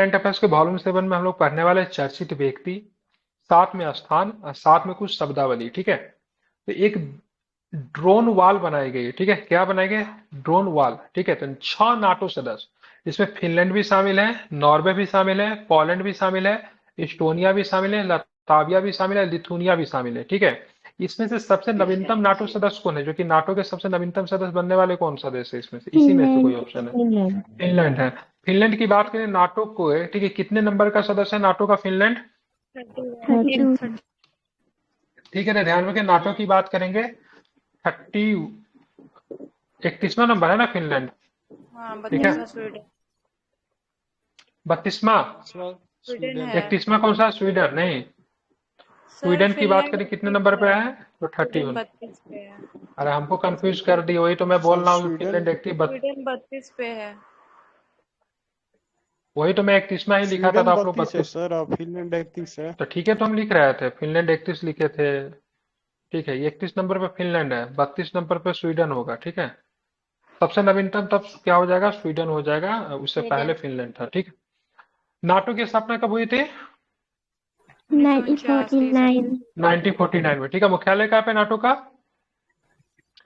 Current affairs के volume 7 में हम लोग पढ़ने वाले चर्चित व्यक्ति, साथ में स्थान और साथ में कुछ शब्दावली। ठीक है, तो एक ड्रोन वॉल बनाई गई है। ठीक है, क्या बनाई गई? Drone wall. ठीक है, तो 6 नाटो सदस्य, इसमें फिनलैंड भी शामिल है, नॉर्वे भी शामिल है, पोलैंड भी शामिल है, इस्टोनिया भी शामिल है, लताविया भी शामिल है, लिथुनिया भी शामिल है। ठीक है, इसमें से सबसे नवीनतम नाटो सदस्य कौन है? जो कि नाटो के सबसे नवीनतम सदस्य बनने वाले कौन सा देश है इसमें से? इसी में से कोई फिनलैंड। ऑप्शन है? फिनलैंड। फिनलैंड है। फिनलैंड की बात करें नाटो को है, ठीक है, कितने नंबर का सदस्य है नाटो का फिनलैंड? 32। ठीक है ना, ध्यान रखें, नाटो की बात करेंगे 31वां नंबर है ना फिनलैंड। हाँ, ठीक है, 32वां स्वीडन। 32वां। स्वीडन है 31वां कौन सा? स्वीडन नहीं, सर। स्वीडन की बात फिनलैंड करें कितने 32 नंबर पे है। है? तो स्वीडन 31। 32 पे है। अरे हमको कंफ्यूज कर दी, वही तो मैं बोल सर रहा हूँ कि स्वीडन फिनलैंड स्वीडन 32 पे है। वही तो मैं 31वां ही लिखा था, तो स्वीडन आप लोग 32 है 32। सर और फिनलैंड 31 है। तो ठीक है, तो हम लिख रहे थे फिनलैंड 31 लिखे थे। ठीक है, 31 नंबर पे फिनलैंड है, 32 नंबर पे स्वीडन होगा। ठीक है, सबसे नवीनतम तब क्या हो जाएगा? स्वीडन हो जाएगा, उससे पहले फिनलैंड था। ठीक है, नाटो की स्थापना कब हुई थी? 1949 सर। 1949। 1949 में। ठीक है, मुख्यालय कहाँ पे नाटो का?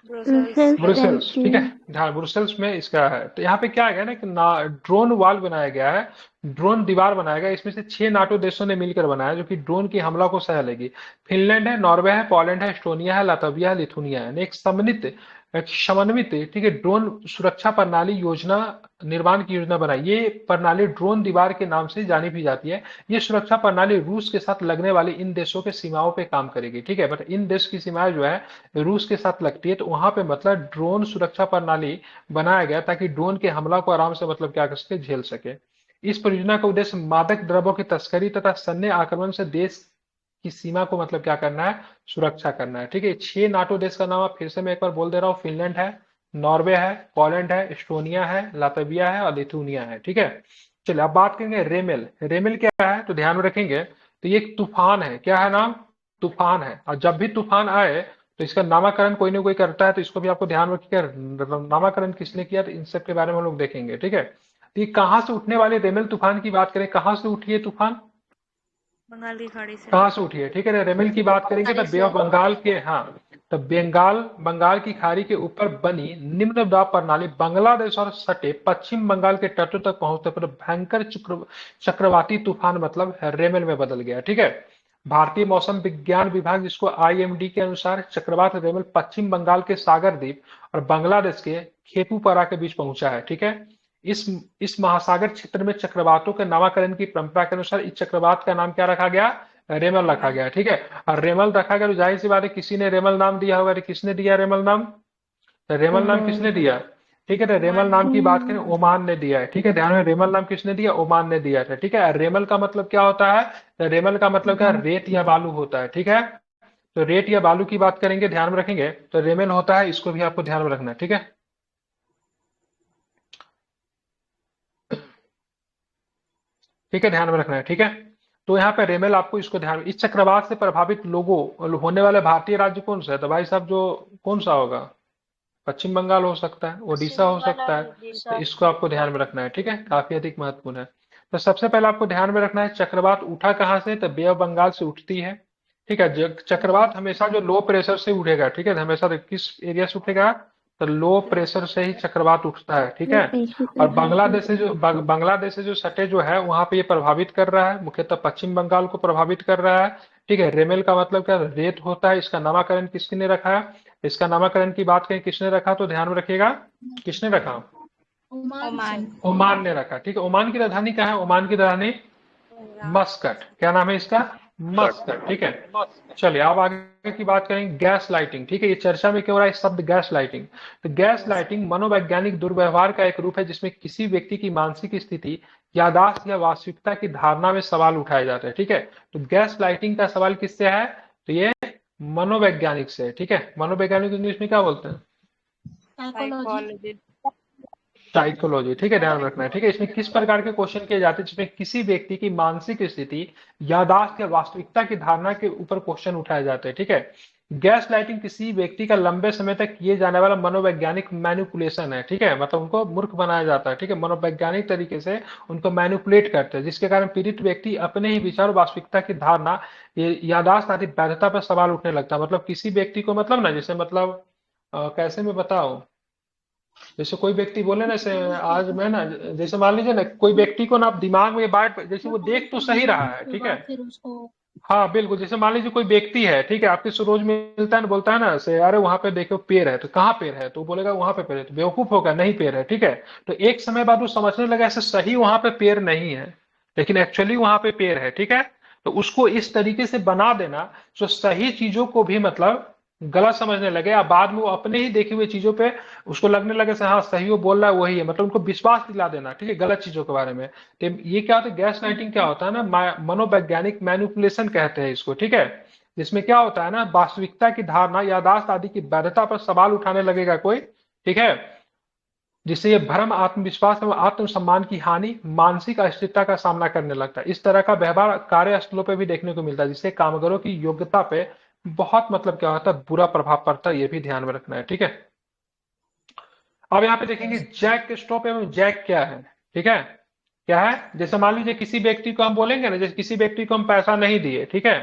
Brussels, Brussels, Brussels. ठीक है, बेल्जियम। हाँ ब्रुसेल्स में इसका है। तो यहाँ पे क्या है ना कि ड्रोन वॉल बनाया गया है, ड्रोन दीवार बनाया गया, इसमें से 6 नाटो देशों ने मिलकर बनाया, जो कि ड्रोन की हमला को सह लेगी। फिनलैंड है, नॉर्वे है, पोलैंड है, एस्टोनिया है, लातविया है, लिथुनिया है। एक समन्वित, एक समन्वित, ठीक है, ड्रोन सुरक्षा प्रणाली योजना निर्माण की योजना बनाई। ये प्रणाली ड्रोन दीवार के नाम से जानी भी जाती है। ये सुरक्षा प्रणाली रूस के साथ लगने वाली इन देशों के सीमाओं पे काम करेगी। ठीक है, बट इन देश की सीमाएं जो है रूस के साथ लगती है, तो वहां पे मतलब ड्रोन सुरक्षा प्रणाली बनाया गया ताकि ड्रोन के हमला को आराम से मतलब क्या कर सके, झेल सके। इस परियोजना का उद्देश्य मादक द्रव्यों की तस्करी तथा सैन्य आक्रमण से देश की सीमा को मतलब क्या करना है, सुरक्षा करना है। ठीक है, 6 नाटो देश का नाम आप फिर से मैं एक बार बोल दे रहा हूँ। फिनलैंड है, नॉर्वे है, पोलैंड है, एस्टोनिया है, लातविया है और लिथुनिया है। ठीक है, चलिए अब बात करेंगे रेमेल। रेमेल क्या है तो ध्यान में रखेंगे, तो ये एक तूफान है। क्या है नाम? तूफान है। और जब भी तूफान आए तो इसका नामकरण कोई ना कोई करता है, तो इसको भी आपको ध्यान रखिएगा, नामकरण किसने किया, तो इन सब के बारे में हम लोग देखेंगे। ठीक है, तो ये कहाँ से उठने वाले रेमेल तूफान की बात करें, कहाँ से उठी है तूफान? बंगाल की खाड़ी से। कहाँ से उठी है? ठीक है, रेमेल की बात करेंगे तो बे ऑफ बंगाल के, हाँ, तो बंगाल की खाड़ी के ऊपर बनी निम्न दाब प्रणाली बांग्लादेश और सटे पश्चिम बंगाल के तटों तक पहुंचने पर भयंकर चक्रवाती तूफान मतलब रेमेल में बदल गया। ठीक है, भारतीय मौसम विज्ञान विभाग, जिसको आईएमडी के अनुसार चक्रवात रेमेल पश्चिम बंगाल के सागर द्वीप और बांग्लादेश के खेपुपारा के बीच पहुंचा है। ठीक है, इस इस महासागर क्षेत्र में चक्रवातों के नामकरण की परंपरा के अनुसार इस चक्रवात का नाम क्या रखा गया? रेमल रखा गया। ठीक है, और रेमल रखा गया तो जाहिर सी बात है किसी ने रेमल नाम दिया होगा। तो किसने दिया रेमल नाम? तो रेमल नाम किसने दिया? ठीक है, तो रेमल ओमान नाम ने। की बात करें, ओमान ने दिया है। ठीक है, ध्यान में, रेमल नाम किसने दिया? ओमान ने दिया था। ठीक है, रेमल का मतलब क्या होता है? तो रेमल का मतलब क्या? रेत या बालू होता है। ठीक है, तो रेत या बालू की बात करेंगे, ध्यान में रखेंगे, तो रेमल होता है, इसको भी आपको ध्यान में रखना है। ठीक है, ठीक है, ध्यान में रखना है। ठीक है, तो यहाँ पे रेमेल आपको इसको ध्यान, इस चक्रवात से प्रभावित लोगों होने वाले भारतीय राज्य कौन सा है? तो भाई साहब जो कौन सा होगा? पश्चिम बंगाल हो सकता है, ओडिशा हो सकता है। तो इसको आपको ध्यान में रखना है। ठीक है, काफी अधिक महत्वपूर्ण है। तो सबसे पहले आपको ध्यान में रखना है, चक्रवात उठा कहाँ से? तो बे ऑफ बंगाल से उठती है। ठीक है, चक्रवात हमेशा जो लो प्रेशर से उठेगा, ठीक है, हमेशा किस एरिया से उठेगा? तो लो प्रेशर से ही चक्रवात उठता है। ठीक लो है, प्रेशर और से। बांग्लादेश से जो सटे जो है वहां पे ये प्रभावित कर रहा है, मुख्यतः पश्चिम बंगाल को प्रभावित कर रहा है। ठीक है, रेमेल का मतलब क्या? रेत होता है। इसका नामकरण किसने रखा है? इसका नामकरण की बात करें किसने रखा, तो ध्यान में रखिएगा, किसने रखा? ओमान। ओमान ने रखा। ठीक है, ओमान की राजधानी क्या है? ओमान की राजधानी मस्कट। क्या नाम है इसका? मस्कट। ठीक है, चलिए अब आगे की बात करेंगे, गैस लाइटिंग। ठीक है, ये चर्चा में क्यों रहा है शब्द गैस लाइटिंग? तो गैस लाइटिंग मनोवैज्ञानिक दुर्व्यवहार का एक रूप है जिसमें किसी व्यक्ति की मानसिक स्थिति, याददाश्त या वास्तविकता की धारणा में सवाल उठाए जाते हैं। ठीक है, तो गैस लाइटिंग का सवाल किससे है? तो ये मनोवैज्ञानिक से है। ठीक है, मनोवैज्ञानिक इंग्लिश में क्या बोलते हैं? साइकोलॉजी। साइकोलॉजी। ठीक है, ध्यान रखना है। ठीक है, इसमें किस प्रकार के क्वेश्चन किए जाते हैं जिसमें किसी व्यक्ति की मानसिक स्थिति, याददाश्त या वास्तविकता की धारणा के ऊपर क्वेश्चन उठाए जाते हैं। ठीक है, गैस लाइटिंग किसी व्यक्ति का लंबे समय तक किए जाने वाला मनोवैज्ञानिक मैनिपुलेशन है, ठीक है, मतलब उनको मूर्ख बनाया जाता है, ठीक है, मनोवैज्ञानिक तरीके से उनको मैनिपुलेट करते हैं, जिसके कारण पीड़ित व्यक्ति अपने ही विचार और वास्तविकता की धारणा, ये यादाश्त आदि वैधता पर सवाल उठने लगता है। मतलब किसी व्यक्ति को, मतलब ना, जैसे मतलब कैसे मैं बताऊं, जैसे कोई व्यक्ति बोले ना, जैसे आज मैं ना, जैसे मान लीजिए ना, कोई व्यक्ति को ना आप दिमाग में ये बात, जैसे वो देख तो सही रहा है, ठीक है, हाँ बिल्कुल, जैसे मान लीजिए कोई व्यक्ति है, ठीक है, आपके से रोज मिलता है ना, बोलता है ना से, अरे वहां पे देखो पेड़ है, तो कहाँ पेड़ है, तो वो बोलेगा वहां पे पेड़ है, तो बेवकूफ होगा, नहीं पेड़ है, ठीक है। तो एक समय बाद वो समझने लगा ऐसे सही वहां पे पेड़ नहीं है, लेकिन एक्चुअली वहां पे पेड़ है, ठीक है। तो उसको इस तरीके से बना देना जो सही चीजों को भी मतलब गलत समझने लगे, या बाद में वो अपने ही देखी हुई चीजों पे उसको लगने लगे से हाँ सही वो बोल रहा है वही है, मतलब उनको विश्वास दिला देना, ठीक है, गलत चीजों के बारे में। तो ये क्या होता है, गैस लाइटिंग क्या होता है ना, मनोवैज्ञानिक मैनिपुलेशन कहते हैं इसको, ठीक है। जिसमें क्या होता है ना, वास्तविकता की धारणा, यादाश्त आदि की वैधता पर सवाल उठाने लगेगा कोई, ठीक है, जिससे ये भ्रम, आत्मविश्वास एवं आत्मसम्मान की हानि, मानसिक अस्थिरता का सामना करने लगता है। इस तरह का व्यवहार कार्यस्थलों पे भी देखने को मिलता है, जिससे कामगारों की योग्यता पे बहुत मतलब क्या होता है, बुरा प्रभाव पड़ता है, ये भी ध्यान में रखना है, ठीक है। अब यहाँ पे देखेंगे जैक स्टॉप एवं जैक क्या है, ठीक है, क्या है, जैसे मान लीजिए किसी व्यक्ति को हम बोलेंगे ना, जैसे किसी व्यक्ति को हम पैसा नहीं दिए, ठीक है,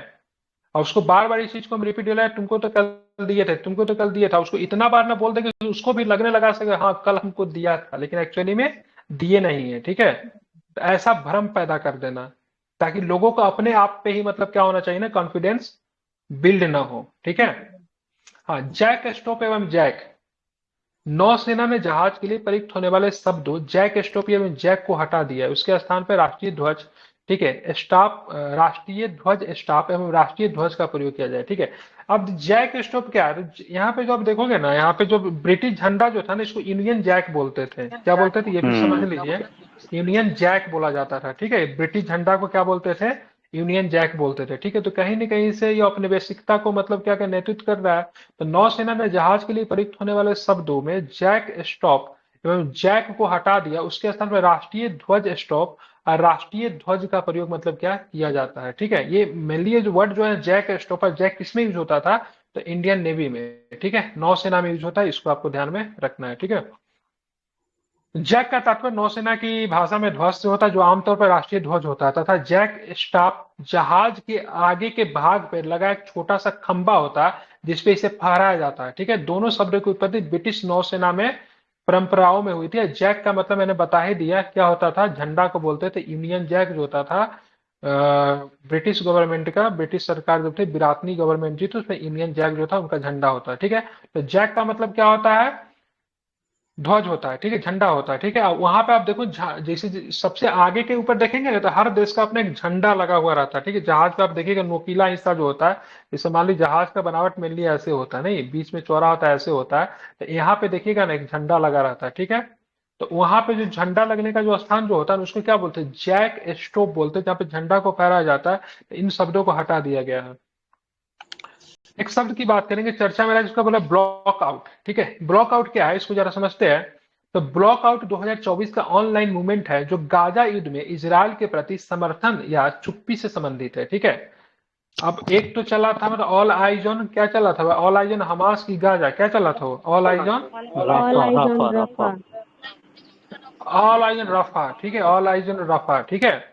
और उसको बार बार इस चीज को हम रिपीट दिलाए, तुमको तो कल दिए थे, तुमको तो कल दिए था, उसको इतना बार ना बोल दे कि उसको भी लगने लगा सके हाँ कल हमको दिया था, लेकिन एक्चुअली में दिए नहीं है, ठीक है। तो ऐसा भ्रम पैदा कर देना, ताकि लोगों को अपने आप पे ही मतलब क्या होना चाहिए ना, कॉन्फिडेंस बिल्ड ना हो, ठीक है। हाँ, जैक स्टॉप एवं जैक, नौसेना ने जहाज के लिए प्रयुक्त होने वाले शब्दों जैक, स्टॉप एवं जैक को हटा दिया है, उसके स्थान पर राष्ट्रीय ध्वज, ठीक है, स्टाफ, राष्ट्रीय ध्वज स्टाफ एवं राष्ट्रीय ध्वज का प्रयोग किया जाए, ठीक है। अब जैक स्टॉप क्या है, तो यहाँ पे जो आप देखोगे ना, यहाँ पे जो ब्रिटिश झंडा जो था ना, इसको यूनियन जैक बोलते थे, क्या बोलते थे ये भी समझ लीजिए, यूनियन जैक बोला जाता था, ठीक है। ब्रिटिश झंडा को क्या बोलते थे, यूनियन जैक बोलते थे, ठीक है। तो कहीं ना कहीं से ये औपनिवेशिकता को मतलब क्या नेतृत्व कर रहा है। तो नौसेना ने जहाज के लिए प्रयुक्त होने वाले शब्दों में जैक स्टॉप एवं जैक को हटा दिया, उसके स्थान पर राष्ट्रीय ध्वज स्टॉप और राष्ट्रीय ध्वज का प्रयोग मतलब क्या किया जाता है, ठीक है। ये मेनली जो वर्ड जो है जैक स्टॉप और जैक किसमें यूज होता था, तो इंडियन नेवी में, ठीक है, नौसेना में यूज होता है, इसको आपको ध्यान में रखना है, ठीक है। जैक का तात्पर्य नौसेना की भाषा में ध्वज से होता है, जो आमतौर पर राष्ट्रीय ध्वज होता है, तथा जैक स्टाफ जहाज के आगे के भाग पर लगा एक छोटा सा खंबा होता है, जिसपे इसे फहराया जाता है, ठीक है। दोनों शब्दों की उत्पत्ति ब्रिटिश नौसेना में परंपराओं में हुई थी। जैक का मतलब मैंने बता ही दिया क्या होता था, झंडा को बोलते थे। यूनियन जैक जो होता था ब्रिटिश गवर्नमेंट का, ब्रिटिश सरकार जो थी, बिरातनी गवर्नमेंट थी, तो उसमें यूनियन जैक जो था उनका झंडा होता है, ठीक है। तो जैक का मतलब क्या होता है, ध्वज होता है, ठीक है, झंडा होता है, ठीक है। वहां पे आप देखो जैसे सबसे आगे के ऊपर देखेंगे ना, तो हर देश का अपना एक झंडा लगा हुआ रहता है, ठीक है। जहाज पे आप देखिएगा नोकीला हिस्सा जो होता है, जैसे मान लीजिए जहाज का बनावट मेनली ऐसे होता है, नहीं बीच में चौड़ा होता है, ऐसे होता है। तो यहाँ पे देखिएगा ना एक झंडा लगा रहता है, ठीक है। तो वहां पे जो झंडा लगने का जो स्थान जो होता है उसको क्या बोलते हैं, जैक स्टोप बोलते हैं, जहाँ पे झंडा को फहराया जाता है। तो इन शब्दों को हटा दिया गया है। एक शब्द की बात करेंगे चर्चा में, जिसका बोला ब्लॉक आउट, ठीक है। ब्लॉक आउट क्या है, इसको जरा समझते हैं। तो ब्लॉक आउट 2024 का ऑनलाइन मूवमेंट है, जो गाजा युद्ध में इजराइल के प्रति समर्थन या चुप्पी से संबंधित है, ठीक है। अब एक तो चला था मतलब ऑल आइज ऑन, क्या चला था, ऑल आइज ऑन हमास की गाजा, क्या चला था, all eyes on, all eyes on Rafah. All eyes on Rafah, ठीक है, ऑल आइज ऑन रफा, ठीक है।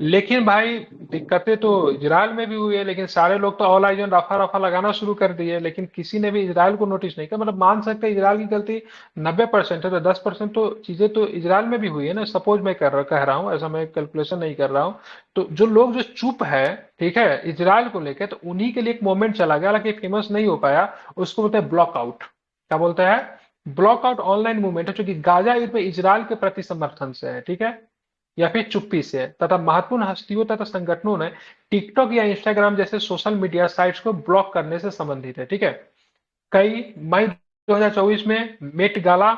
लेकिन भाई दिक्कतें तो इजराइल में भी हुई है, लेकिन सारे लोग तो ऑल आइज ऑन रफा रफा लगाना शुरू कर दिए, लेकिन किसी ने भी इजराइल को नोटिस नहीं किया। मतलब मान सकते हैं इजराइल की गलती 90% है, तो 10% तो चीजें तो इजराइल में भी हुई है ना, सपोज मैं कह रहा हूँ, ऐसा मैं कैलकुलेशन नहीं कर रहा हूँ। तो जो लोग जो चुप है, ठीक है, इजराइल को लेकर, तो उन्हीं के लिए एक मोमेंट चला गया, हालांकि फेमस नहीं हो पाया। उसको बोलते हैं ब्लॉक आउट, क्या बोलते हैं, ब्लॉक आउट ऑनलाइन मूवमेंट है, जो कि गाजा युद्ध में इजराइल के प्रति समर्थन से है, ठीक है, या फिर चुप्पी से है। तथा महत्वपूर्ण हस्तियों तथा संगठनों ने टिकटॉक या इंस्टाग्राम जैसे सोशल मीडिया साइट्स को ब्लॉक करने से संबंधित है, ठीक है। कई मई 2024 में मेट गाला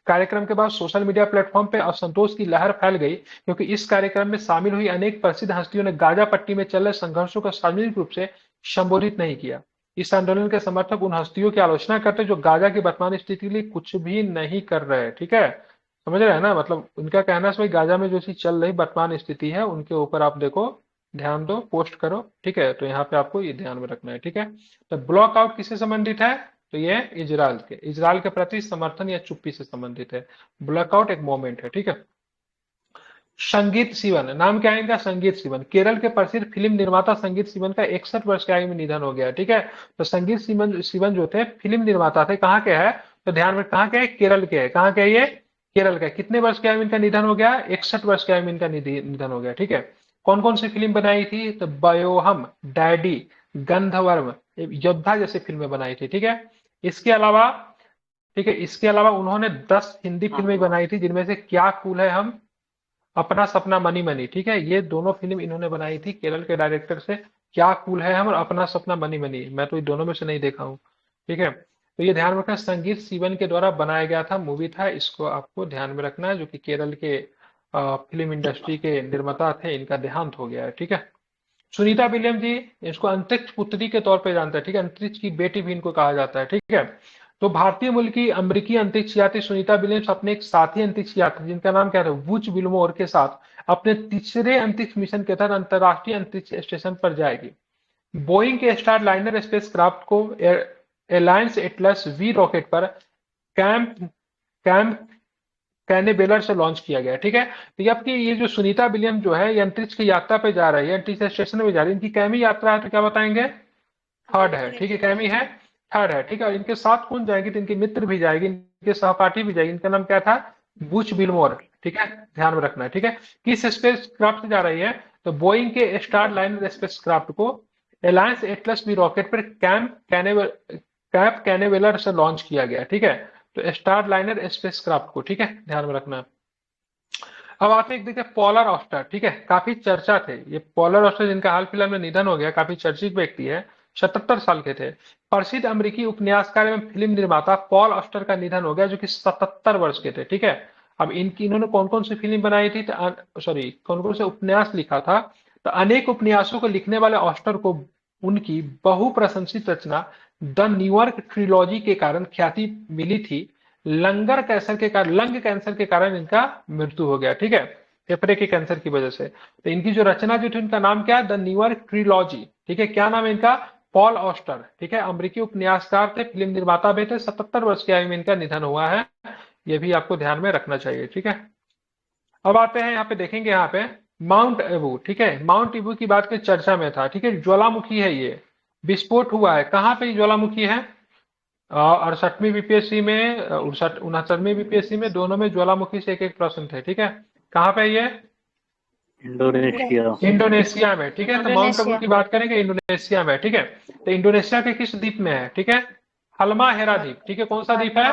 कार्यक्रम के बाद सोशल मीडिया प्लेटफॉर्म पे असंतोष की लहर फैल गई, क्योंकि इस कार्यक्रम में शामिल हुई अनेक प्रसिद्ध हस्तियों ने गाजा पट्टी में चल रहे संघर्षों को सार्वजनिक रूप से संबोधित नहीं किया। इस आंदोलन के समर्थक उन हस्तियों की आलोचना करते जो गाजा की वर्तमान स्थिति के लिए कुछ भी नहीं कर रहे, ठीक है। समझ रहे हैं ना, मतलब उनका कहना है भाई गाजा में जो चीज चल रही वर्तमान स्थिति है, उनके ऊपर आप देखो ध्यान दो, पोस्ट करो, ठीक है। तो यहाँ पे आपको ये ध्यान में रखना है, ठीक है। तो ब्लॉक आउट किससे संबंधित है? तो ये इजराइल के प्रति समर्थन या चुप्पी से संबंधित है। ब्लॉक आउट एक मोमेंट है, ठीक है। संगीत सिवन, नाम क्या है इनका? संगीत सिवन। केरल के प्रसिद्ध फिल्म निर्माता संगीत सिवन का 61 वर्ष की आयु में निधन हो गया, ठीक है। तो संगीत सिवन सिवन जो थे फिल्म निर्माता थे, कहाँ के हैं? तो ध्यान में, कहाँ के हैं? केरल के हैं। कहाँ के हैं ये? केरल के। कितने वर्ष की आयु में इनका निधन हो गया? 61 वर्ष की आयु में इनका निधन हो गया, ठीक है। कौन कौन सी फिल्म बनाई थी? तो बयोहम, डैडी, गंधर्व, योद्धा जैसी फिल्में बनाई थी, ठीक है। इसके अलावा, ठीक है, इसके अलावा उन्होंने 10 हिंदी फिल्में बनाई थी, जिनमें से क्या कूल है हम, अपना सपना, मनी मनी, ठीक है। ये दोनों फिल्म इन्होंने बनाई थी केरल के डायरेक्टर से। क्या कूल है हम और अपना सपना, मनी मनी। मैं तो ये दोनों में से नहीं देखा हूँ, ठीक है। तो ये ध्यान रखना, संगीत सीवन के द्वारा बनाया गया था, मूवी था, इसको आपको ध्यान में रखना है, जो कि केरल के फिल्म इंडस्ट्री के निर्माता थे, इनका देहांत हो गया है, ठीक है। सुनीता विलियम जी, इसको अंतरिक्ष पुत्री के तौर पे जानते हैं, ठीक है। अंतरिक्ष की बेटी भी इनको कहा जाता है, ठीक है। तो भारतीय मूल की अमेरिकी अंतरिक्ष यात्री सुनीता विलियम्स अपने एक साथी अंतरिक्ष यात्री, जिनका नाम क्या था, वुच विल्मोर के साथ अपने तीसरे अंतरिक्ष मिशन के तहत अंतरराष्ट्रीय अंतरिक्ष स्टेशन पर जाएगी। बोइंग के स्टार लाइनर स्पेसक्राफ्ट को एलायंस एटलस वी रॉकेट पर कैंप कैंप कैनेबेलर से लॉन्च किया गया, ठीक है। तो ये आपकी ये जो सुनीता विलियम जो है, ये अंतरिक्ष की यात्रा पे जा रही है, अंतरिक्ष स्टेशन पे जा रही है। इनकी कैमी यात्रा है, तो क्या बताएंगे? थर्ड है, ठीक है। कैमी है, थर्ड है, ठीक है। और इनके साथ कौन जाएगी? तो इनकी मित्र भी जाएगी, इनके सहपाठी भी जाएगी। इनका नाम क्या था? बुच बिलमोर, ठीक है। ध्यान में रखना है, ठीक है। किस स्पेस क्राफ्ट से जा रही है? तो बोइंग के स्टार लाइनर स्पेस क्राफ्ट को एलायंस एटलस बी रॉकेट पर कैंप कैनेवेलर से लॉन्च किया गया, ठीक है। तो स्टार लाइनर स्पेस क्राफ्ट को, ठीक है, ध्यान में रखना है। अब आते हैं, देखिए, पॉलर ऑस्टर, ठीक है। काफी चर्चा थे ये पॉलर ऑस्टर, जिनका हाल फिलहाल में निधन हो गया, काफी चर्चित व्यक्ति है। 77 साल के थे। प्रसिद्ध अमेरिकी उपन्यासकार एवं फिल्म निर्माता पॉल ऑस्टर का निधन हो गया, जो कि 77 वर्ष के थे, ठीक है। अब इनकी, इन्होंने कौन कौन सी फिल्म बनाई थी, सॉरी, कौन कौन से उपन्यास लिखा था? तो अनेक उपन्यासों को लिखने वाले ऑस्टर को उनकी बहुप्रशंसित रचना द न्यूयॉर्क ट्रिलॉजी के कारण ख्याति मिली थी। लंग कैंसर के कारण इनका मृत्यु हो गया, ठीक है, फेफड़े के कैंसर की वजह से। तो इनकी जो रचना जो थी, उनका नाम क्या है? द न्यूयॉर्क ट्रिलॉजी, ठीक है। क्या नाम है इनका? पॉल ऑस्टर, ठीक है। अमेरिकी उपन्यासकार थे, फिल्म निर्माता भी थे। 77 वर्ष की आयु में इनका निधन हुआ है, ये भी आपको ध्यान में रखना चाहिए, ठीक है। अब आते हैं, यहाँ पे देखेंगे, यहाँ पे माउंट एबू, ठीक है। माउंट एबू की बात के चर्चा में था, ठीक है। ज्वालामुखी है ये, विस्फोट हुआ है। कहाँ पे ज्वालामुखी है? 68वीं बीपीएससी में, 69वीं बीपीएससी में, दोनों में ज्वालामुखी से एक एक प्रश्न थे, ठीक है। कहाँ पे ये? इंडोनेशिया। इंडोनेशिया में, ठीक है। तो माउंट आबू की बात करेंगे, इंडोनेशिया में, ठीक है। तो इंडोनेशिया के किस द्वीप में है, ठीक है? हल्माहेरा द्वीप, ठीक है। कौन सा द्वीप है?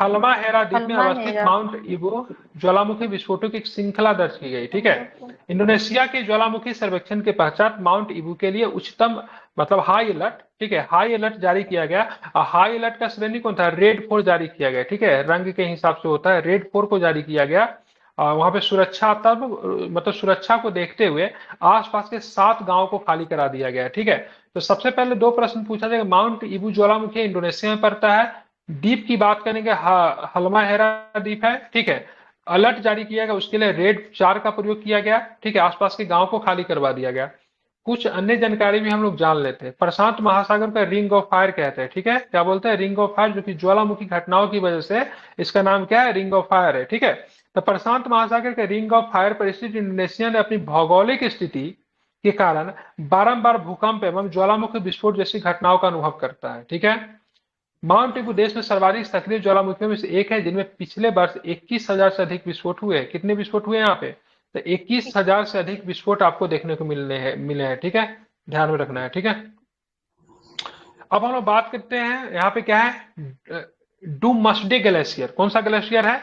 हल्माहेरा द्वीप में अवस्थित माउंट इबू ज्वालामुखी विस्फोटों की एक श्रृंखला दर्ज की गई, ठीक है। इंडोनेशिया के ज्वालामुखी सर्वेक्षण के पश्चात माउंट इबू के लिए उच्चतम, मतलब हाई अलर्ट, ठीक है, हाई अलर्ट जारी किया गया। हाई अलर्ट का श्रेणी कौन था? रेड 4 जारी किया गया, ठीक है। रंग के हिसाब से होता है, रेड 4 को जारी किया गया। वहां पे सुरक्षा, तब मतलब सुरक्षा को देखते हुए आसपास के 7 गांवों को खाली करा दिया गया, ठीक है। तो सबसे पहले 2 प्रश्न पूछा जाएगा। माउंट इबू ज्वालामुखी इंडोनेशिया में पड़ता है। द्वीप की बात करेंगे, हल्माहेरा द्वीप है, ठीक है। अलर्ट जारी किया गया, उसके लिए रेड 4 का प्रयोग किया गया, ठीक है। आसपास के गांव को खाली करवा दिया गया। कुछ अन्य जानकारी भी हम लोग जान लेते हैं। प्रशांत महासागर का रिंग ऑफ फायर कहते हैं, ठीक है। क्या बोलते हैं? रिंग ऑफ फायर, जो कि ज्वालामुखी घटनाओं की वजह से इसका नाम क्या है? रिंग ऑफ फायर है, ठीक है। तो प्रशांत महासागर के रिंग ऑफ फायर पर स्थित इंडोनेशिया ने अपनी भौगोलिक स्थिति के कारण बारंबार भूकंप एवं ज्वालामुखी विस्फोट जैसी घटनाओं का अनुभव करता है, ठीक है। माउंट ईबू देश में सर्वाधिक सक्रिय ज्वालामुखियों में से एक है, जिनमें पिछले वर्ष 21,000 से अधिक विस्फोट हुए। कितने विस्फोट हुए यहाँ पे? तो 21,000 से अधिक विस्फोट आपको देखने को मिले हैं, ठीक है। ध्यान में रखना है, ठीक है। अब हम लोग बात करते हैं, यहाँ पे क्या है? डुमसडे ग्लेशियर। कौन सा ग्लेशियर है?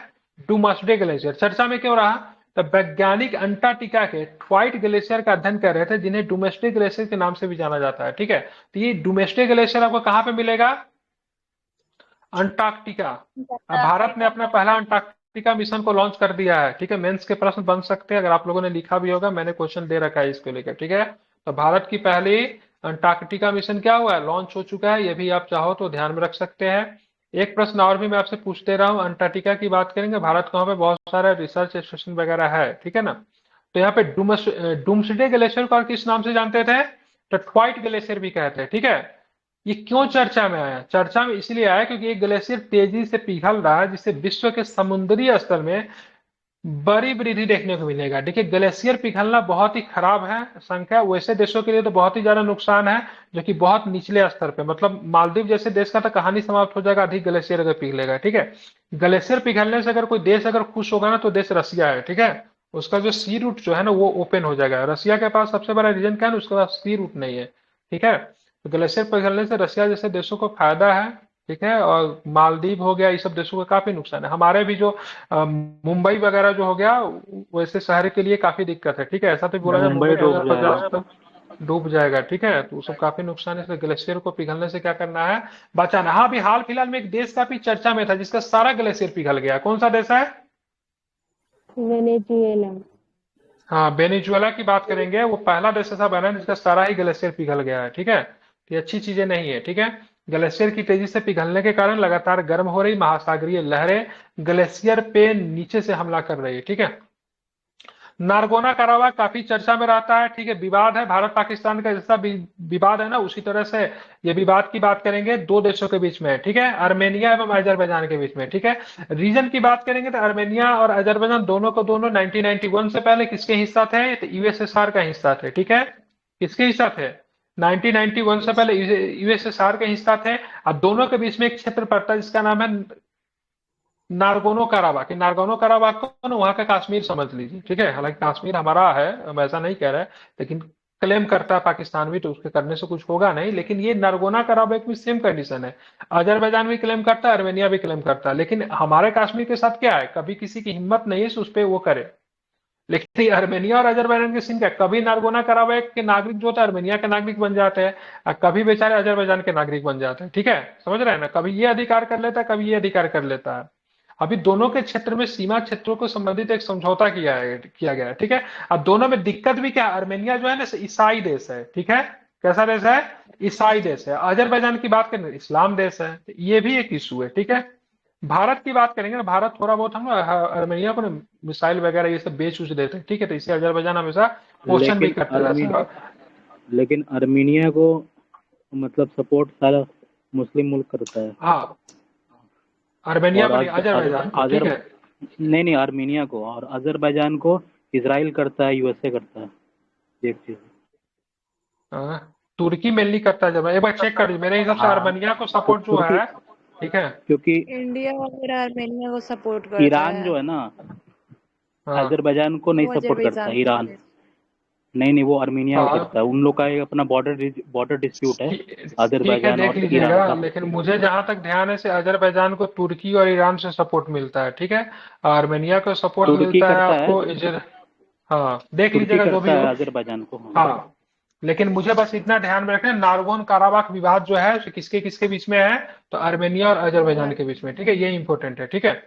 डुमसडे ग्लेशियर चर्चा में क्यों रहा? तो वैज्ञानिक अंटार्कटिका के ट्वाइट ग्लेशियर का अध्ययन कर रहे थे, जिन्हें डुमेस्टे ग्लेशियर के नाम से भी जाना जाता है, ठीक है। तो ये डुमेस्टे ग्लेशियर आपको कहाँ पे मिलेगा? अंटार्कटिका। अब भारत ने अपना पहला अंटार्कटिका मिशन को लॉन्च कर दिया है, ठीक है। मेंस के प्रश्न बन सकते हैं, अगर आप लोगों ने लिखा भी होगा, मैंने क्वेश्चन दे रखा है इसको लेकर, ठीक है। तो भारत की पहली अंटार्कटिका मिशन क्या हुआ है? लॉन्च हो चुका है। ये भी आप चाहो तो ध्यान में रख सकते हैं। एक प्रश्न और भी मैं आपसे पूछ दे रहा हूँ, अंटार्कटिका की बात करेंगे। भारत को वहाँ पे बहुत सारा रिसर्च स्टेशन वगैरह है, ठीक है ना। तो यहाँ पे डूम्सडे ग्लेशियर को और किस नाम से जानते थे? टट्वाइट ग्लेशियर भी कहते हैं, ठीक है। ये क्यों चर्चा में आया? चर्चा में इसलिए आया क्योंकि ये ग्लेशियर तेजी से पिघल रहा है, जिससे विश्व के समुद्री स्तर में बड़ी वृद्धि देखने को मिलेगा। देखिए, ग्लेशियर पिघलना बहुत ही खराब है संख्या, वैसे देशों के लिए तो बहुत ही ज्यादा नुकसान है जो कि बहुत निचले स्तर पे, मतलब मालदीव जैसे देश का तो कहानी समाप्त हो जाएगा अधिक ग्लेशियर अगर पिघलेगा, ठीक है। ग्लेशियर पिघलने से अगर कोई देश अगर खुश होगा ना, तो देश रसिया है, ठीक है। उसका जो सी रूट जो है ना वो ओपन हो जाएगा। रसिया के पास सबसे बड़ा रीजन क्या है ना, उसके पास सी रूट नहीं है, ठीक है। तो ग्लेशियर पिघलने से रसिया जैसे देशों को फायदा है, ठीक है। और मालदीव हो गया, ये सब देशों को काफी नुकसान है। हमारे भी जो मुंबई वगैरह जो हो गया, वैसे शहर के लिए काफी दिक्कत है, ठीक है। ऐसा तो बोला जाए मुंबई मुंबई डूब 2050 जाएगा। तक डूब जाएगा, ठीक है। तो वो सब काफी नुकसान है। इसलिए ग्लेशियर को पिघलने से क्या करना है? बचाना। हाँ, अभी हाल फिलहाल में एक देश काफी चर्चा में था जिसका सारा ग्लेशियर पिघल गया। कौन सा देश है? वेनेजुएला। हाँ, वेनेजुएला की बात करेंगे। वो पहला देश ऐसा बना है जिसका सारा ही ग्लेशियर पिघल गया है, ठीक है। तो ये अच्छी चीजें नहीं है, ठीक है। ग्लेशियर की तेजी से पिघलने के कारण लगातार गर्म हो रही महासागरीय लहरें ग्लेशियर पे नीचे से हमला कर रही है, ठीक है। नारगोना कारावाक काफी चर्चा में रहता है, ठीक है। विवाद है भारत पाकिस्तान का, जैसा विवाद है ना उसी तरह से ये विवाद की बात करेंगे दो देशों के बीच में, ठीक है। आर्मेनिया एवं अजरबैजान के बीच में, ठीक है। रीजन की बात करेंगे तो आर्मेनिया और अजरबैजान दोनों को दोनों 1991 से पहले किसके हिस्सा थे? तो यूएसएसआर का हिस्सा थे, ठीक है। किसके हिस्सा थे? 1991 से पहले यूएसएसआर के हिस्सा थे। और दोनों के बीच में एक क्षेत्र पड़ता है जिसका नाम है नारगोनो काराबाक। नारगोनो काराबाक को ना वहां का कश्मीर समझ लीजिए, ठीक है। हालांकि कश्मीर हमारा है, हम ऐसा नहीं कह रहे, लेकिन क्लेम करता है पाकिस्तान भी, तो उसके करने से कुछ होगा नहीं। लेकिन ये नारगोना काराबाक में सेम कंडीशन है। अजरबैजान भी क्लेम करता है, आर्मेनिया भी क्लेम करता है, लेकिन हमारे कश्मीर के साथ क्या है, कभी किसी की हिम्मत नहीं है उस पर वो करे। लेकिन आर्मेनिया और अजरबैजान के सीन क्या, कभी नारगोना काराबाक के नागरिक जो होता है आर्मेनिया के नागरिक बन जाते हैं, और कभी बेचारे अजरबैजान के नागरिक बन जाते हैं, ठीक है। समझ रहे हैं ना? कभी ये अधिकार कर लेता है, कभी ये अधिकार कर लेता है। अभी दोनों के क्षेत्र में सीमा क्षेत्रों को संबंधित एक समझौता किया गया है, ठीक है। अब दोनों में दिक्कत भी क्या है, आर्मेनिया जो है ना ईसाई देश है, ठीक है। कैसा देश है? ईसाई देश है। अजरबैजान की बात करें इस्लाम देश है, तो ये भी एक इशू है, ठीक है। भारत की बात करेंगे ना, भारत थोड़ा बहुत हम आर्मेनिया को ना मिसाइल वगैरह ये सब बेच उच देते हैं, ठीक है। तो इससे अजरबैजान हमेशा क्वेश्चन भी लेकिन करता रहता है। लेकिन आर्मीनिया को मतलब सपोर्ट सारा मुस्लिम मुल्क करता है। हाँ, आर्मेनिया और को नहीं, अजरबैजान को, ठीक अजर है। नहीं आर्मीनिया को, और अजरबैजान को इसराइल करता है, यूएसए करता है। एक चीज। हाँ, तुर्की मेनली करता है। जब एक बार चेक कर लीजिए, मेरे हिसाब से हाँ, आर्मेनिया को तो सपोर्ट जो तुर्की, है, ठीक है। क्योंकि इंडिया वगैरह आर्मेनिया को सपोर्ट करता ईरान है। जो है ना हाँ अजरबैजान को नहीं वो सपोर्ट करता है। अजरबैजान ईरान करता है। नहीं वो आर्मीनिया को हाँ, करता है। उन लोग का एक अपना बॉर्डर डिस्प्यूट है, ठीक है, अजरबैजान देख और ईरान लीजिएगा। का। लेकिन मुझे जहां तक ध्यान है से अजरबैजान को तुर्की और ईरान से सपोर्ट मिलता है, ठीक है। आर्मेनिया को सपोर्ट तुर्की मिलता है करता है, आपको इजर। हाँ, देख तुर्की लीजिएगा जो भी करता हो। है अजरबैजान को। हाँ। हाँ, लेकिन मुझे बस इतना ध्यान में रखना, नारगोन काराबाख विवाद जो है किसके किसके बीच में है? तो आर्मेनिया और अजरबैजान के बीच में, ठीक है। ये इंपॉर्टेंट है, ठीक है।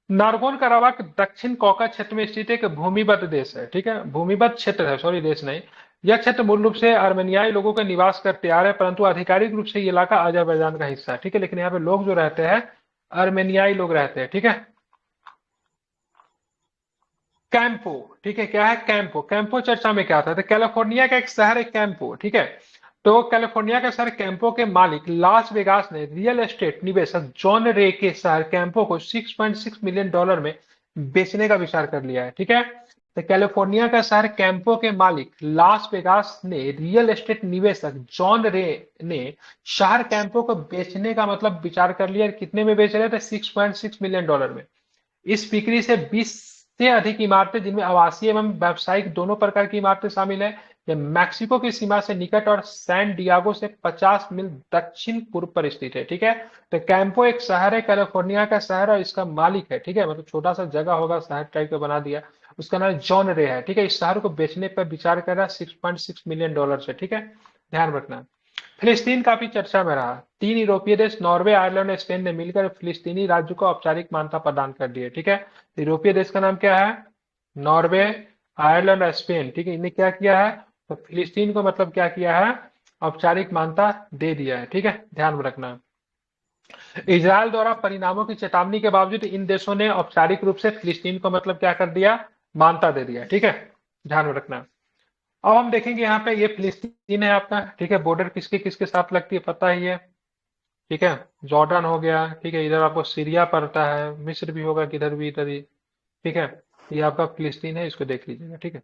नारगोन काराबाख दक्षिण कॉकस क्षेत्र में स्थित एक भूमिबद्ध देश है, ठीक है। भूमिबद्ध क्षेत्र है, सॉरी देश नहीं। यह क्षेत्र मूल रूप से आर्मेनियाई लोगों के निवास का तैयार है, परंतु आधिकारिक रूप से ये इलाका अजरबैजान का हिस्सा है, ठीक है। लेकिन यहाँ पे लोग जो रहते हैं आर्मेनियाई लोग रहते हैं, ठीक है। कैंपो, ठीक है। क्या है कैंपो? कैंपो चर्चा में क्या आता है? तो कैलिफोर्निया का एक शहर है कैंपो, ठीक है। तो कैलिफोर्निया का शहर कैंपो के मालिक लास वेगास ने रियल एस्टेट निवेशक जॉन रे के शहर कैंपो को $6.6 मिलियन में बेचने का विचार कर लिया है, ठीक है। तो कैलिफोर्निया का शहर कैंपो के मालिक लास वेगास ने रियल एस्टेट निवेशक जॉन रे ने शहर कैंपो को बेचने का मतलब विचार कर लिया। कितने में बेच रहे थे? $6.6 मिलियन में। इस बिक्री से 20 से अधिक इमारतें, जिनमें आवासीय एवं व्यावसायिक दोनों प्रकार की इमारतें शामिल है, यह मैक्सिको की सीमा से निकट और सैन डियागो से 50 मील दक्षिण पूर्व पर स्थित है, ठीक है। तो कैंपो एक शहर है, कैलिफोर्निया का शहर, और इसका मालिक है, ठीक है। मतलब छोटा सा जगह होगा, शहर टाइप का बना दिया। उसका नाम जॉन रे है, ठीक है। इस शहर को बेचने पर विचार कर रहा है $6.6 मिलियन से, ठीक है। ध्यान रखना। फिलिस्तीन काफी चर्चा में रहा। 3 यूरोपीय देश नॉर्वे, आयरलैंड और स्पेन ने मिलकर फिलिस्तीनी राज्य को औपचारिक मान्यता प्रदान कर दी है, ठीक है। यूरोपीय देश का नाम क्या है? नॉर्वे, आयरलैंड और स्पेन, ठीक है। इन्हें क्या किया है? तो फिलिस्तीन को मतलब क्या किया है? औपचारिक मान्यता दे दिया है, ठीक है। ध्यान में रखना। इजरायल द्वारा परिणामों की चेतावनी के बावजूद इन देशों ने औपचारिक रूप से फिलिस्तीन को मतलब क्या कर दिया? मान्यता दे दिया, ठीक है। ध्यान में रखना। अब हम देखेंगे यहाँ पे, ये फिलिस्तीन है आपका, ठीक है। बॉर्डर किसके किसके साथ लगती है पता ही है, ठीक है। जॉर्डन हो गया, ठीक है। इधर आपको सीरिया पड़ता है, मिस्र भी होगा किधर भी, इधर ही, ठीक है। ये आपका फिलिस्तीन है, इसको देख लीजिएगा, ठीक है।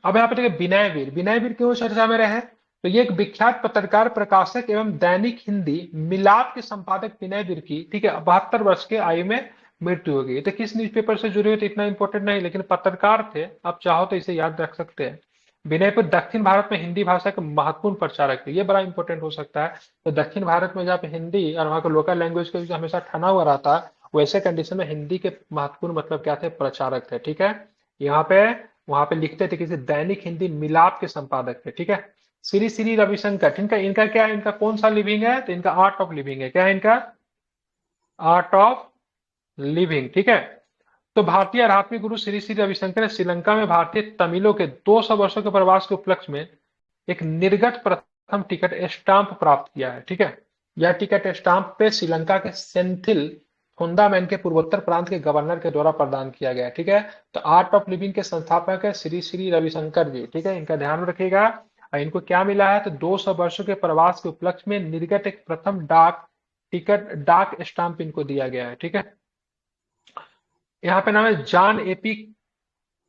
अब यहाँ पे देखिए विनय वीर, विनय वीर क्यों चर्चा में रहे, तो ये एक विख्यात पत्रकार, प्रकाशक एवं दैनिक हिंदी मिलाप के संपादक विनय वीर की, ठीक है, 72 वर्ष के आयु में मृत्यु हो गई। तो किस न्यूज़पेपर से जुड़े हुए थे इतना इंपॉर्टेंट नहीं, लेकिन पत्रकार थे, आप चाहो तो इसे याद रख सकते हैं। विनय वीर दक्षिण भारत में हिंदी भाषा के महत्वपूर्ण प्रचारक थे, ये बड़ा इंपॉर्टेंट हो सकता है। तो दक्षिण भारत में जहाँ पे हिंदी और वहाँ के लोकल लैंग्वेज के बीच हमेशा ठना हुआ रहता है, वैसे कंडीशन में हिंदी के महत्वपूर्ण मतलब क्या थे, प्रचारक थे, ठीक है। यहाँ पे वहां पे लिखते थे, किसी दैनिक हिंदी मिलाप के संपादक थे, ठीक है। श्री श्री रविशंकर, इनका इनका क्या है, इनका कौन सा लिविंग है, तो इनका आर्ट ऑफ लिविंग है। क्या है इनका, आर्ट ऑफ लिविंग, ठीक है। तो भारतीय आध्यात्मिक गुरु श्री श्री रविशंकर ने श्रीलंका में भारतीय तमिलों के 200 वर्षों के प्रवास के उपलक्ष्य में एक निर्गत प्रथम टिकट स्टाम्प प्राप्त किया है, ठीक है। यह टिकट स्टाम्प पे श्रीलंका के सेंथिल थोंडामैन के पूर्वोत्तर प्रांत के गवर्नर के द्वारा प्रदान किया गया है, ठीक है। तो आर्ट ऑफ लिविंग के संस्थापक है श्री श्री रविशंकर जी, ठीक है। इनका ध्यान रखिएगा। और इनको क्या मिला है, तो 200 वर्षों के प्रवास के उपलक्ष्य में निर्गत एक प्रथम डाक टिकट, डाक स्टाम्प इनको दिया गया है, ठीक है। यहाँ पे नाम है जॉन एपी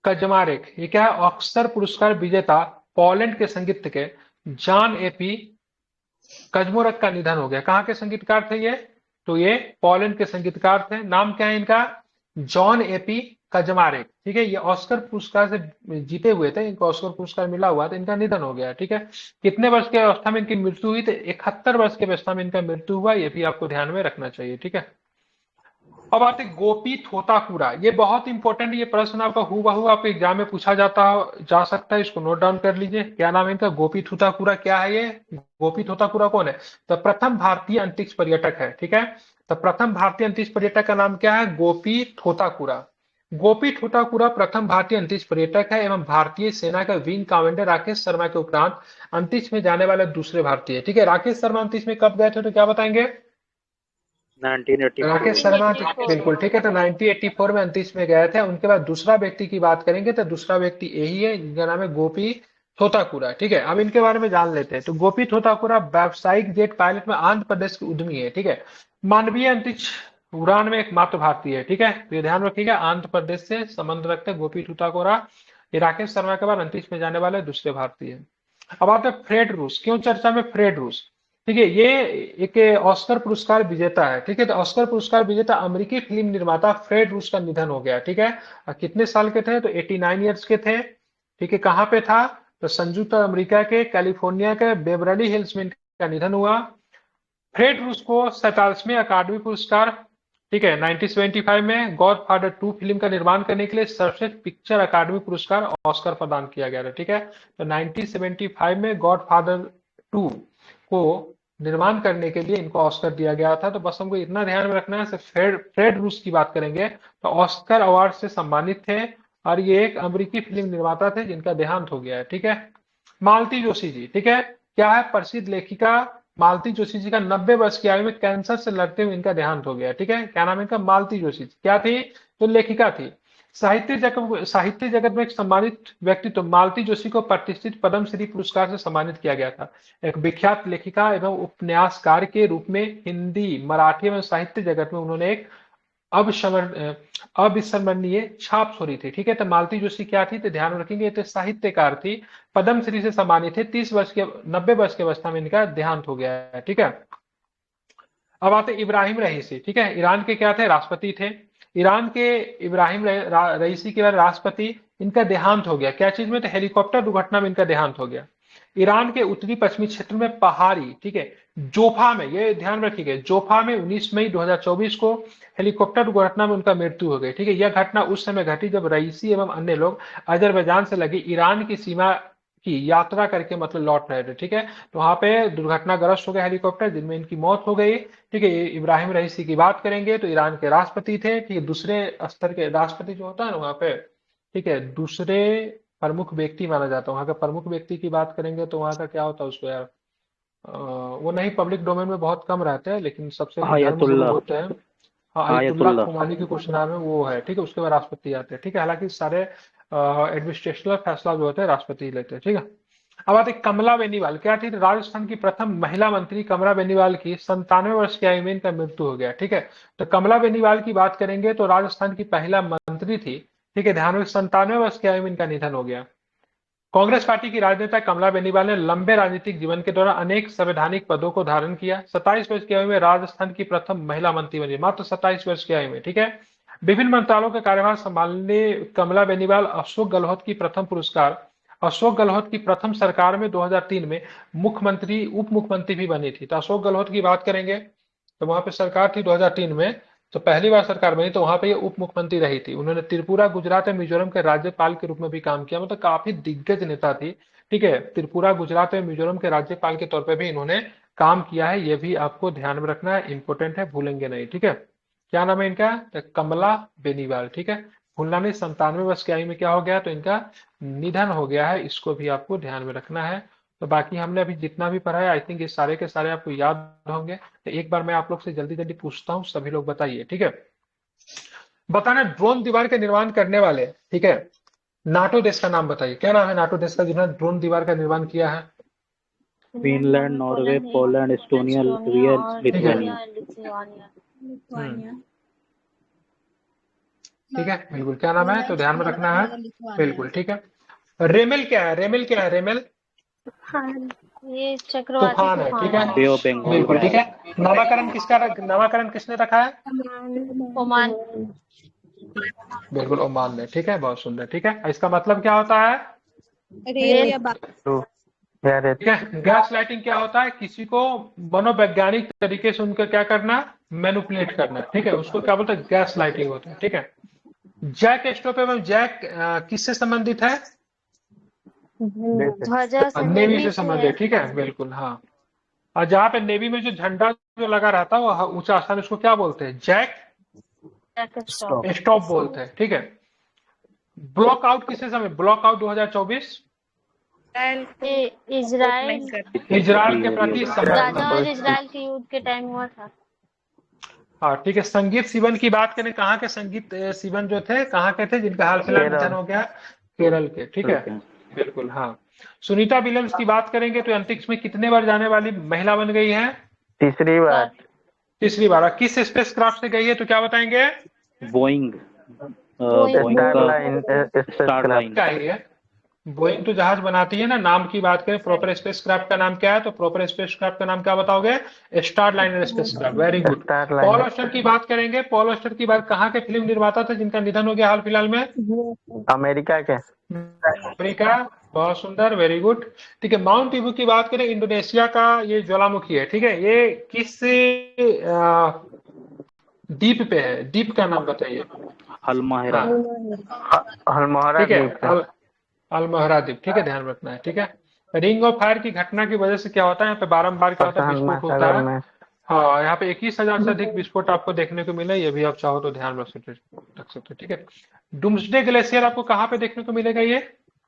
कजमारेक, ये क्या है, ऑस्कर पुरस्कार विजेता पोलैंड के संगीत के जॉन एपी कजमोरक का निधन हो गया। कहाँ के संगीतकार थे ये, तो ये पोलैंड के संगीतकार थे। नाम क्या है इनका, जॉन एपी कजमारेक, ठीक है। ये ऑस्कर पुरस्कार से जीते हुए थे, इनको ऑस्कर पुरस्कार मिला हुआ, तो इनका निधन हो गया, ठीक है। कितने वर्ष की अवस्था में इनकी मृत्यु हुई, तो 71 वर्ष की अवस्था में इनका मृत्यु हुआ, ये भी आपको ध्यान में रखना चाहिए, ठीक है। अब आते गोपी थोताकुरा, ये बहुत इंपॉर्टेंट, ये प्रश्न आपका हूबहू आपके एग्जाम में पूछा जा सकता है, इसको नोट डाउन कर लीजिए। क्या नाम है इनका, गोपी थोताकुरा। क्या है ये, गोपी थोताकुरा कौन है, तो प्रथम भारतीय अंतरिक्ष पर्यटक है, ठीक है। तो प्रथम भारतीय अंतरिक्ष पर्यटक का नाम क्या है, गोपी थोताकुरा। गोपी थोताकुरा प्रथम भारतीय अंतरिक्ष पर्यटक है एवं भारतीय सेना का विंग कमांडर राकेश शर्मा के उपरांत अंतरिक्ष में जाने वाले दूसरे भारतीय, ठीक है। राकेश शर्मा अंतरिक्ष में कब गए थे, तो क्या बताएंगे, राकेश 1984 में। शर्मा, 1984 बिल्कुल ठीक है। तो 1984 में अंतरिक्ष में गए थे। उनके बाद दूसरा व्यक्ति की बात करेंगे, तो दूसरा व्यक्ति यही है, जिनका नाम है गोपी थोताकुरा, ठीक है। अब इनके बारे में जान लेते हैं। तो गोपी थोताकुरा व्यावसायिक जेट पायलट में आंध्र प्रदेश के उद्यमी है, ठीक है। मानवीय अंतरिक्ष उड़ान में एकमात्र भारतीय है, ठीक है। तो ये ध्यान रखिएगा, आंध्र प्रदेश से संबंध रखते हैं गोपी थोताकुरा। ये राकेश शर्मा के बाद अंतरिक्ष में जाने वाले दूसरे भारतीय हैं। अब आते हैं फ्रेड रूस, क्यों चर्चा में फ्रेड रूस, ठीक है। ये एक ऑस्कर पुरस्कार विजेता है, ठीक है। तो ऑस्कर पुरस्कार विजेता अमेरिकी फिल्म निर्माता फ्रेड रूस का निधन हो गया, ठीक है। और कितने साल के थे, तो 89 ईयर्स के थे, ठीक है। कहाँ पे था, तो संयुक्त अमेरिका के कैलिफोर्निया के बेवरली हिल्स में इनका निधन हुआ। फ्रेड रूस को 47वें अकादमी पुरस्कार, ठीक है, 1975 में गॉड फादर 2 फिल्म का निर्माण करने के लिए सर्वश्रेष्ठ पिक्चर अकादमी पुरस्कार ऑस्कर प्रदान किया गया था, ठीक है। तो 1975 में गॉड फादर 2 को निर्माण करने के लिए इनको ऑस्कर दिया गया था। तो बस हमको इतना ध्यान में रखना है, फ्रेड रूस की बात करेंगे तो ऑस्कर अवार्ड से सम्मानित थे, और ये एक अमेरिकी फिल्म निर्माता थे जिनका देहांत हो गया है, ठीक है। मालती जोशी जी, ठीक है, क्या है, प्रसिद्ध लेखिका मालती जोशी जी का 90 वर्ष की आयु में कैंसर से लड़ते हुए इनका देहांत हो गया, ठीक है। क्या नाम है इनका, मालती जोशी जी। क्या थी, तो लेखिका थी। साहित्य जगत में एक सम्मानित व्यक्तित्व मालती जोशी को प्रतिष्ठित पद्मश्री पुरस्कार से सम्मानित किया गया था। एक विख्यात लेखिका एवं उपन्यासकार के रूप में हिंदी, मराठी एवं साहित्य जगत में उन्होंने एक अविस्मरणीय छाप छोड़ी थी, ठीक है। तो मालती जोशी क्या थी, तो ध्यान रखेंगे, तो साहित्यकार थी, पद्मश्री से सम्मानित थे। 90 वर्ष की अवस्था में इनका देहांत हो गया है, ठीक है। अब आते इब्राहिम रईसी, ठीक है। ईरान के क्या थे, राष्ट्रपति थे। ईरान के इब्राहिम रईसी के बाद राष्ट्रपति, इनका देहांत हो गया, क्या चीज में, तो हेलीकॉप्टर दुर्घटना में इनका देहांत हो गया। ईरान के उत्तरी पश्चिमी क्षेत्र में पहाड़ी, ठीक है, जोफा में, ये ध्यान रखिएगा, जोफा में 19 मई 2024 को हेलीकॉप्टर दुर्घटना में उनका मृत्यु हो गई, ठीक है। यह घटना उस समय घटी जब रईसी एवं अन्य लोग अजरबैजान से लगी ईरान की सीमा की यात्रा करके मतलब लौट रहे थे, ठीक है। तो वहां पे दुर्घटनाग्रस्त हो गए हेलीकॉप्टर, जिनमें इनकी मौत हो गई, ठीक है। इब्राहिम रईसी की बात करेंगे तो ईरान के राष्ट्रपति थे, ठीक है। दूसरे स्तर के राष्ट्रपति जो होता है ना वहां पे, ठीक है, दूसरे प्रमुख व्यक्ति माना जाता है। वहां का प्रमुख व्यक्ति की बात करेंगे तो वहां का क्या होता है उसको यार, वो नहीं, पब्लिक डोमेन में बहुत कम रहते हैं, लेकिन सबसे धर्मगुरु आयतुल्ला, होते हैं। हाँ, आयतुल्ला आयतुल्ला। खुमानी की कुछ नाम है, वो है, ठीक है। उसके बाद राष्ट्रपति आते हैं, ठीक है। हालांकि सारे एडमिनिस्ट्रेशनल फैसला जो होता है राष्ट्रपति लेते हैं, ठीक है। अब आते हैं कमला बेनीवाल, क्या थी? राजस्थान की प्रथम महिला मंत्री कमला बेनीवाल की 97 वर्ष की आयु में इनका मृत्यु हो गया, ठीक है। तो कमला बेनीवाल की बात करेंगे तो राजस्थान की पहला मंत्री थी, ठीक है। ध्यान रखिए 97 वर्ष की आयु में इनका निधन हो गया। कांग्रेस पार्टी की राजनेता कमला बेनीवाल ने लंबे राजनीतिक जीवन के दौरान अनेक संवैधानिक पदों को धारण किया। 27 वर्ष की आयु में राजस्थान की प्रथम महिला मंत्री बनी, मात्र 27 वर्ष की आयु में, ठीक है। विभिन्न मंत्रालयों का कार्यभार संभालने कमला बेनीवाल अशोक गहलोत की प्रथम पुरस्कार, अशोक गहलोत की प्रथम सरकार में 2003 में मुख्यमंत्री उप मुख्यमंत्री भी बनी थी। तो अशोक गहलोत की बात करेंगे तो वहां पे सरकार थी 2003 में, तो पहली बार सरकार बनी तो वहां पे ये उप मुख्यमंत्री रही थी। उन्होंने त्रिपुरा, गुजरात और मिजोरम के राज्यपाल के रूप में भी काम किया, मतलब काफी दिग्गज नेता थी, ठीक है। त्रिपुरा, गुजरात और मिजोरम के राज्यपाल के तौर पर भी इन्होंने काम किया है, ये भी आपको ध्यान में रखना है, इंपॉर्टेंट है, भूलेंगे नहीं, ठीक है। क्या नाम है इनका? तो कमला बेनीवाल, ठीक है। भूलना नहीं, 97 वर्ष की आयु में क्या हो गया? तो इनका निधन हो गया है, इसको भी आपको ध्यान में रखना है। तो बाकी हमने अभी जितना भी पढ़ा है आई थिंक ये सारे के सारे आपको याद होंगे। तो एक बार मैं आप लोग से जल्दी जल्दी पूछता हूँ, सभी लोग बताइए, ठीक है। बताना ड्रोन दीवार के निर्माण करने वाले, ठीक है, नाटो देश का नाम बताइए। क्या नाम है नाटो देश का जिन्होंने ड्रोन दीवार का निर्माण किया है? Finland, Norway, Poland, Estonia, Lithuania. Lithuania. ठीक है, बिल्कुल। क्या नाम है? तो ध्यान में रखना है, बिल्कुल, ठीक है। रेमेल क्या है? रेमेल क्या है? रेमेल ये चक्रवाती तूफान है, ठीक है, बे ऑफ बंगाल। बिल्कुल, ठीक है। नामकरण किसने रखा है? ओमान। बिल्कुल, ओमान ने, ठीक है, बहुत सुंदर, ठीक है। इसका मतलब क्या होता है? रेत या ठीक है। गैस लाइटिंग क्या होता है? किसी को मनोवैज्ञानिक तरीके से उनका क्या करना, मैनिपुलेट करना, ठीक है, उसको क्या बोलते हैं? गैस लाइटिंग होता है, ठीक है। जैक स्टोप एवं जैक किससे संबंधित है? ध्वजा से, नेवी से संबंधित, ठीक है, बिल्कुल, हाँ। और जहाँ पे नेवी में जो झंडा जो लगा रहता है वो ऊंचा स्थान, उसको क्या बोलते हैं? जैक स्टॉप बोलते हैं, ठीक है। ब्लॉक आउट किससे समय? ब्लॉक आउट 2024 इजराइल के प्रति गाजा और इजराइल के युद्ध के टाइम हुआ था। हाँ, ठीक है। संगीत सिवन की बात करें, कहाँ के संगीत सिवन जो थे, कहाँ के थे जिनका हाल फिलहाल निधन हो गया? केरल के, ठीक है, बिल्कुल, हाँ। सुनीता विलियम्स की बात करेंगे तो अंतरिक्ष में कितने बार जाने वाली महिला बन गई है? तीसरी बार। तीसरी बार। किस स्पेस क्राफ्ट से गई है तो क्या बताएंगे? Boeing Starline. क्या है? बोइंग तो जहाज बनाती है ना। नाम की बात करें, प्रॉपर स्पेसक्राफ्ट का नाम क्या है? तो प्रॉपर स्पेसक्राफ्ट का नाम क्या बताओगे? Starliner spacecraft, very good. Paul Auster की बात करेंगे, पॉल ऑस्टर की बात कहाँ के फिल्म निर्माता थे जिनका निधन हो गया हाल फिलहाल में? अमेरिका के। अमेरिका, बहुत सुंदर, वेरी गुड, ठीक है। माउंट ईबू की बात करें, इंडोनेशिया का ये ज्वालामुखी है, ठीक है। ये किस द्वीप पे है? द्वीप का नाम बताइए। हलमाहरा। हलमोहरा ठीक है, द्वीप। अलमहरा द्वीप, ठीक है, ध्यान रखना है, ठीक है। रिंग ऑफ फायर की घटना की वजह से क्या होता है? यहाँ पे बारंबार क्या होता है? विस्फोट होता है। हाँ, यहाँ पे 21,000 से अधिक विस्फोट आपको देखने को मिला, ये भी आप चाहो तो ध्यान रख सकते हो, ठीक है। डुम्सडे ग्लेशियर आपको कहाँ पे देखने को मिलेगा? ये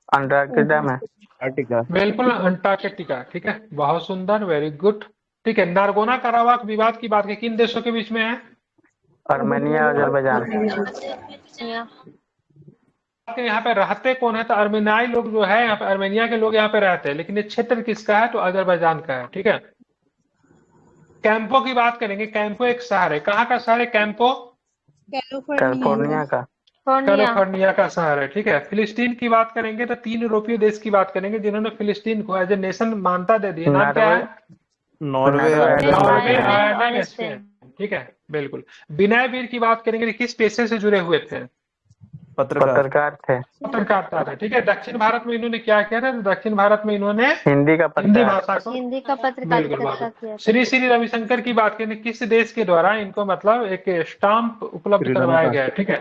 अंटार्कटिका में। बिल्कुल, अंटार्कटिका, ठीक है, बहुत सुंदर, वेरी गुड, ठीक है। नारगोना कारावाक विवाद की बात किन देशों के बीच में है? Armenia, Azerbaijan. यहाँ पे रहते कौन है? तो अर्मेनियाई लोग जो है यहाँ पे, अर्मेनिया के लोग यहाँ पे रहते हैं, लेकिन ये क्षेत्र किसका है? तो अजरबैजान का है, ठीक है। कैंपो की बात करेंगे, कैंपो एक शहर है, कहाँ का शहर है कैंपो? कैलिफोर्निया का। कैलिफोर्निया का शहर है, ठीक है। फिलिस्तीन की बात करेंगे तो 3 यूरोपीय देश की बात करेंगे जिन्होंने फिलिस्तीन को एज ए नेशन मान्यता दे दी है। नाम क्या है? नॉर्वे, आयरलैंड, स्पेन, ठीक है, बिल्कुल। विनय वीर की बात करेंगे, किस पेशे से जुड़े हुए थे? पत्रकार थे। पत्रकारिता थे, ठीक है। दक्षिण भारत में इन्होंने क्या किया था? तो दक्षिण भारत में इन्होंने हिंदी भाषा को, हिंदी का पत्रकारिता किया। श्री श्री रविशंकर की बात करें, किस देश के द्वारा इनको मतलब एक स्टाम्प उपलब्ध करवाया गया है, ठीक है,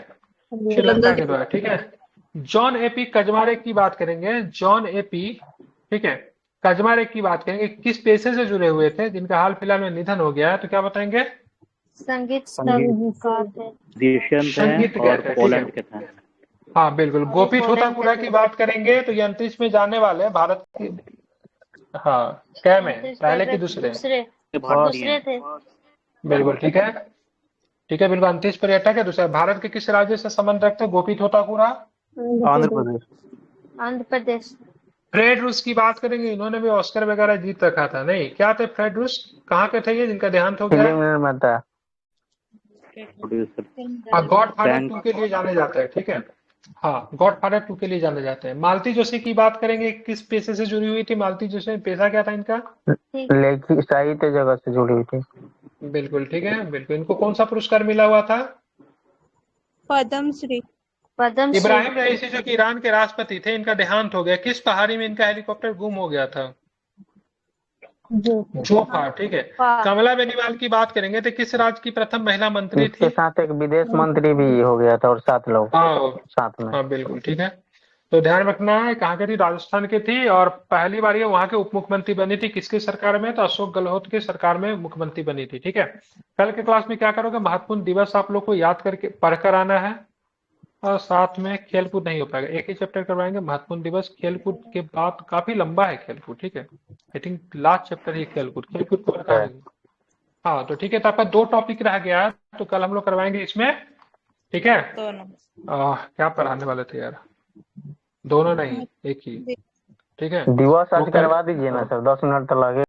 श्रीलंका के द्वारा, ठीक है। जॉन एपी कजमारे की बात करेंगे, जॉन एपी, ठीक है, कजमारे की बात करेंगे, किस पेशे से जुड़े हुए थे जिनका हाल फिलहाल में निधन हो गया है? तो क्या बताएंगे? संगीतकार थे, पोलैंड के थे। हाँ, बिल्कुल। गोपी ठोतापुरा की बात करेंगे तो ये अंतरिक्ष में जाने वाले हैं भारत की, हाँ, क्या में पहले की दूसरे थे। बिल्कुल, ठीक है, ठीक है, बिल्कुल। अंतरिक्ष पर्यटक है दूसरा। भारत के किस राज्य से संबंध रखते हैं गोपी ठोतापुरा? आंध्र प्रदेश। आंध्र प्रदेश। फ्रेड रूस की बात करेंगे, इन्होंने भी ऑस्कर वगैरह जीत रखा था। नहीं, क्या थे फ्रेड रूस, कहाँ के थे ये जिनका देहांत हो गया फिल्म है? निर्माता। प्रोड्यूसर। हाँ, गॉड फादर बैंक। 2 के लिए जाने जाते हैं, ठीक है। हाँ, गॉड फादर 2 के लिए जाने जाते हैं। मालती जोशी की बात करेंगे, किस पेशे से जुड़ी हुई थी मालती जोशी, पेशा क्या था इनका? लेखी साहित्य जगत से जुड़ी हुई थी। बिल्कुल ठीक है, बिल्कुल। इनको कौन सा पुरस्कार मिला हुआ था? पद्म श्री। पद्म श्री। इब्राहिम रईसी जो कि ईरान के राष्ट्रपति थे, इनका देहांत हो गया। किस पहाड़ी में इनका हेलीकॉप्टर गुम हो गया था? जोफा, ठीक है। वाह। कमला बेनीवाल की बात करेंगे तो किस राज्य की प्रथम महिला मंत्री इसके थी? साथ एक विदेश मंत्री भी हो गया था और 7 लोग हाँ साथ में। हाँ, बिल्कुल ठीक है। तो ध्यान रखना है, कहाँ की थी? राजस्थान की थी, और पहली बार ये वहां के उप मुख्यमंत्री बनी थी। किसकी सरकार में? तो अशोक गहलोत की सरकार में मुख्यमंत्री बनी थी, ठीक है। कल के क्लास में क्या करोगे? महत्वपूर्ण दिवस आप लोग को याद करके पढ़कर आना है, और साथ में खेलकूद नहीं हो पाएगा। एक ही चैप्टर करवाएंगे, महत्वपूर्ण दिवस। खेलकूद के बाद काफी लंबा है खेलकूद, ठीक है। आई थिंक लास्ट चैप्टर ही खेलकूद कवर कर लेंगे। हाँ तो ठीक है, तो आपका 2 टॉपिक रह गया है, तो कल हम लोग करवाएंगे इसमें, ठीक है। दोनों। क्या पढ़ाने वाले थे यार? दोनों नहीं, एक ही, ठीक है। दिवस वो आज कल, करवा दीजिए ना सर, 10 मिनट तो लगे।